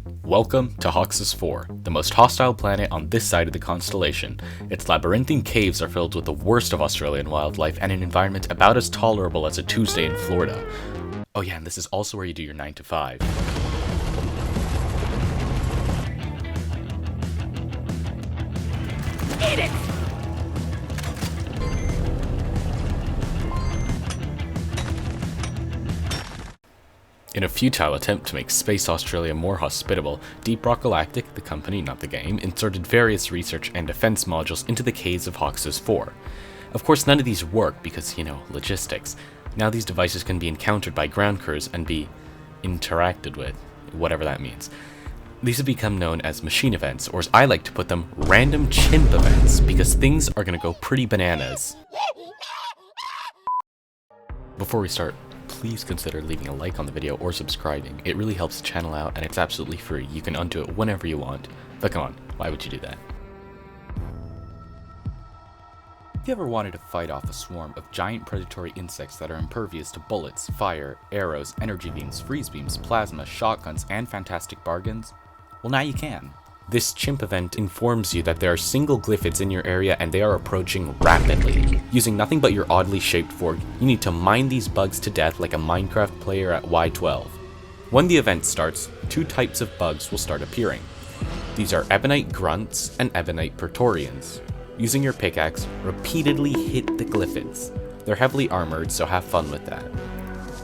Welcome to Hoxus 4, the most hostile planet on this side of the constellation. Its labyrinthine caves are filled with the worst of Australian wildlife and an environment about as tolerable as a Tuesday in Florida. Oh yeah, and this is also where you do your 9 to 5. Eat it! In a futile attempt to make Space Australia more hospitable, Deep Rock Galactic, the company, not the game, inserted various research and defense modules into the caves of Hoxus 4. Of course, none of these work because, logistics. Now these devices can be encountered by ground crews and be interacted with, whatever that means. These have become known as machine events, or as I like to put them, random chimp events, because things are gonna go pretty bananas. Before we start, please consider leaving a like on the video or subscribing. It really helps the channel out and it's absolutely free. You can undo it whenever you want. But come on, why would you do that? If you ever wanted to fight off a swarm of giant predatory insects that are impervious to bullets, fire, arrows, energy beams, freeze beams, plasma, shotguns, and fantastic bargains, well now you can. This chimp event informs you that there are single Glyphids in your area and they are approaching rapidly. Using nothing but your oddly shaped fork, you need to mine these bugs to death like a Minecraft player at Y12. When the event starts, two types of bugs will start appearing. These are Ebonite Grunts and Ebonite Praetorians. Using your pickaxe, repeatedly hit the Glyphids. They're heavily armored, so have fun with that.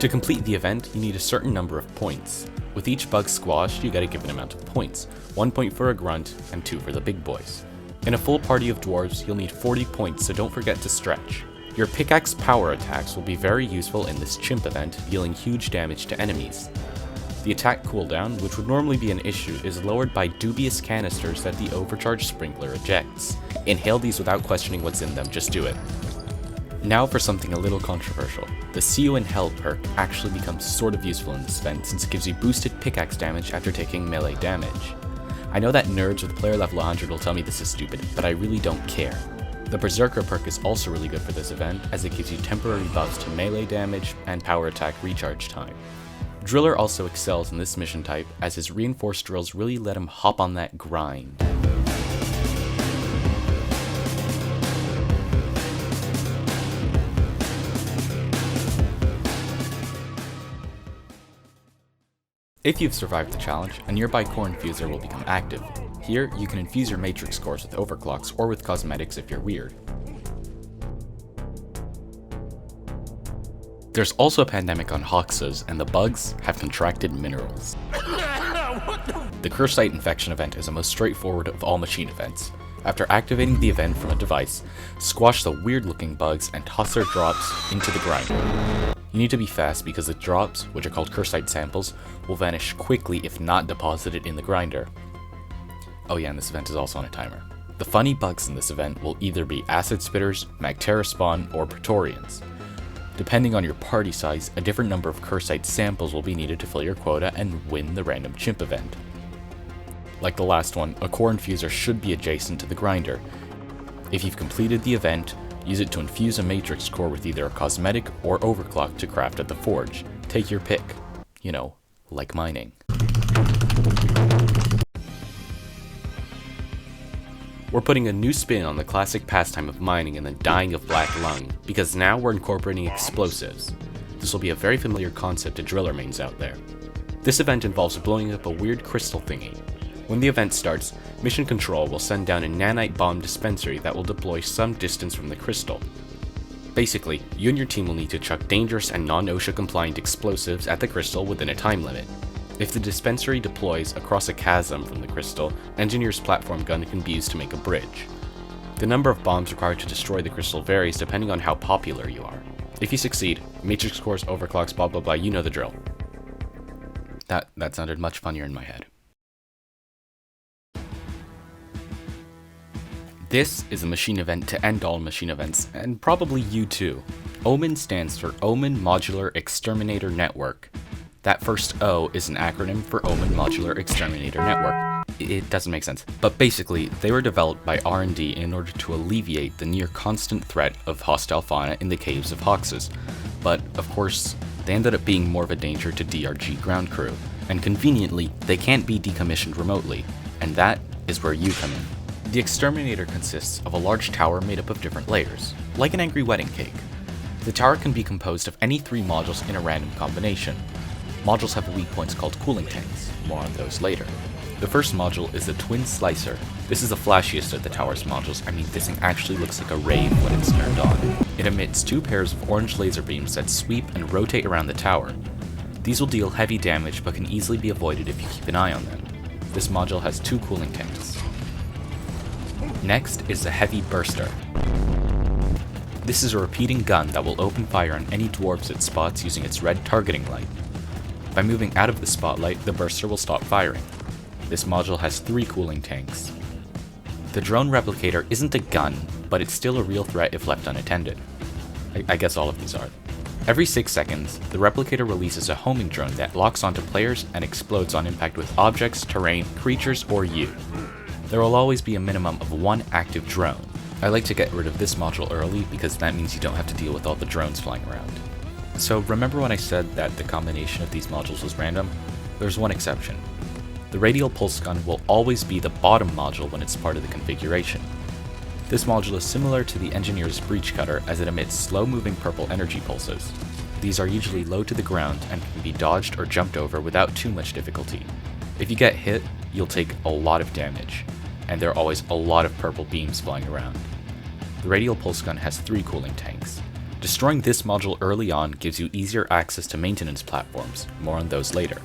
To complete the event, you need a certain number of points. With each bug squashed, you get a given amount of points. 1 point for a grunt, and 2 for the big boys. In a full party of dwarves, you'll need 40 points, so don't forget to stretch. Your pickaxe power attacks will be very useful in this chimp event, dealing huge damage to enemies. The attack cooldown, which would normally be an issue, is lowered by dubious canisters that the overcharged sprinkler ejects. Inhale these without questioning what's in them, just do it. Now for something a little controversial. The See You in Hell perk actually becomes sort of useful in this event since it gives you boosted pickaxe damage after taking melee damage. I know that nerds with player level 100 will tell me this is stupid, but I really don't care. The Berserker perk is also really good for this event as it gives you temporary buffs to melee damage and power attack recharge time. Driller also excels in this mission type as his reinforced drills really let him hop on that grind. If you've survived the challenge, a nearby core infuser will become active. Here, you can infuse your matrix cores with overclocks or with cosmetics if you're weird. There's also a pandemic on Hoxus, and the bugs have contracted minerals. The Kursite Infection event is the most straightforward of all machine events. After activating the event from a device, squash the weird-looking bugs and toss their drops into the grinder. You need to be fast because the drops, which are called Kursite samples, will vanish quickly if not deposited in the grinder. Oh yeah, and this event is also on a timer. The funny bugs in this event will either be acid spitters, Magterra spawn, or Praetorians. Depending on your party size, a different number of Kursite samples will be needed to fill your quota and win the random chimp event. Like the last one, a core infuser should be adjacent to the grinder. If you've completed the event, use it to infuse a matrix core with either a cosmetic or overclock to craft at the forge. Take your pick. Like mining. We're putting a new spin on the classic pastime of mining and then dying of black lung, because now we're incorporating explosives. This will be a very familiar concept to driller mains out there. This event involves blowing up a weird crystal thingy. When the event starts, Mission Control will send down a nanite bomb dispensary that will deploy some distance from the crystal. Basically, you and your team will need to chuck dangerous and non-OSHA compliant explosives at the crystal within a time limit. If the dispensary deploys across a chasm from the crystal, Engineer's platform gun can be used to make a bridge. The number of bombs required to destroy the crystal varies depending on how popular you are. If you succeed, matrix cores, overclocks, blah blah blah, you know the drill. That sounded much funnier in my head. This is a machine event to end all machine events, and probably you too. OMEN stands for OMEN Modular Exterminator Network. That first O is an acronym for OMEN Modular Exterminator Network. It doesn't make sense. But basically, they were developed by R&D in order to alleviate the near constant threat of hostile fauna in the caves of Hoxus. But, of course, they ended up being more of a danger to DRG ground crew, and conveniently, they can't be decommissioned remotely, and that is where you come in. The Exterminator consists of a large tower made up of different layers, like an angry wedding cake. The tower can be composed of any 3 modules in a random combination. Modules have weak points called cooling tanks, more on those later. The first module is the Twin Slicer. This is the flashiest of the tower's modules. I mean, this thing actually looks like a rave when it's turned on. It emits 2 pairs of orange laser beams that sweep and rotate around the tower. These will deal heavy damage but can easily be avoided if you keep an eye on them. This module has 2 cooling tanks. Next is the Heavy Burster. This is a repeating gun that will open fire on any dwarves it spots using its red targeting light. By moving out of the spotlight, the burster will stop firing. This module has 3 cooling tanks. The Drone Replicator isn't a gun, but it's still a real threat if left unattended. I guess all of these are. Every 6 seconds, the Replicator releases a homing drone that locks onto players and explodes on impact with objects, terrain, creatures, or you. There will always be a minimum of 1 active drone. I like to get rid of this module early because that means you don't have to deal with all the drones flying around. So remember when I said that the combination of these modules was random? There's one exception. The Radial Pulse Gun will always be the bottom module when it's part of the configuration. This module is similar to the Engineer's Breach Cutter as it emits slow-moving purple energy pulses. These are usually low to the ground and can be dodged or jumped over without too much difficulty. If you get hit, you'll take a lot of damage, and there are always a lot of purple beams flying around. The Radial Pulse Gun has 3 cooling tanks. Destroying this module early on gives you easier access to maintenance platforms, more on those later.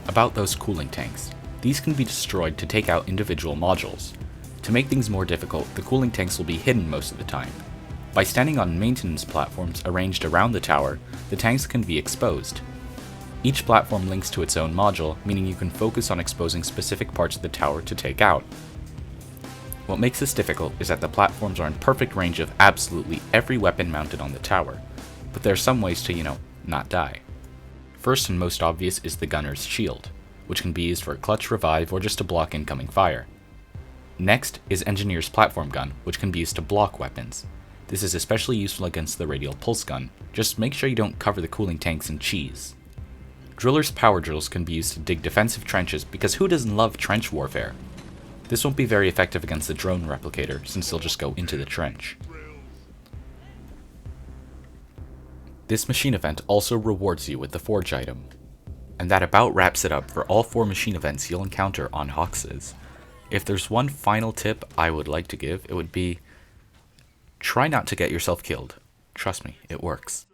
About those cooling tanks, these can be destroyed to take out individual modules. To make things more difficult, the cooling tanks will be hidden most of the time. By standing on maintenance platforms arranged around the tower, the tanks can be exposed. Each platform links to its own module, meaning you can focus on exposing specific parts of the tower to take out. What makes this difficult is that the platforms are in perfect range of absolutely every weapon mounted on the tower, but there are some ways to, not die. First and most obvious is the Gunner's Shield, which can be used for a clutch revive or just to block incoming fire. Next is Engineer's Platform Gun, which can be used to block weapons. This is especially useful against the Radial Pulse Gun, just make sure you don't cover the cooling tanks in cheese. Driller's Power Drills can be used to dig defensive trenches because who doesn't love trench warfare? This won't be very effective against the Drone Replicator since they'll just go into the trench. This machine event also rewards you with the Forge item. And that about wraps it up for all 4 machine events you'll encounter on Hoxes. If there's one final tip I would like to give, it would be try not to get yourself killed. Trust me, it works.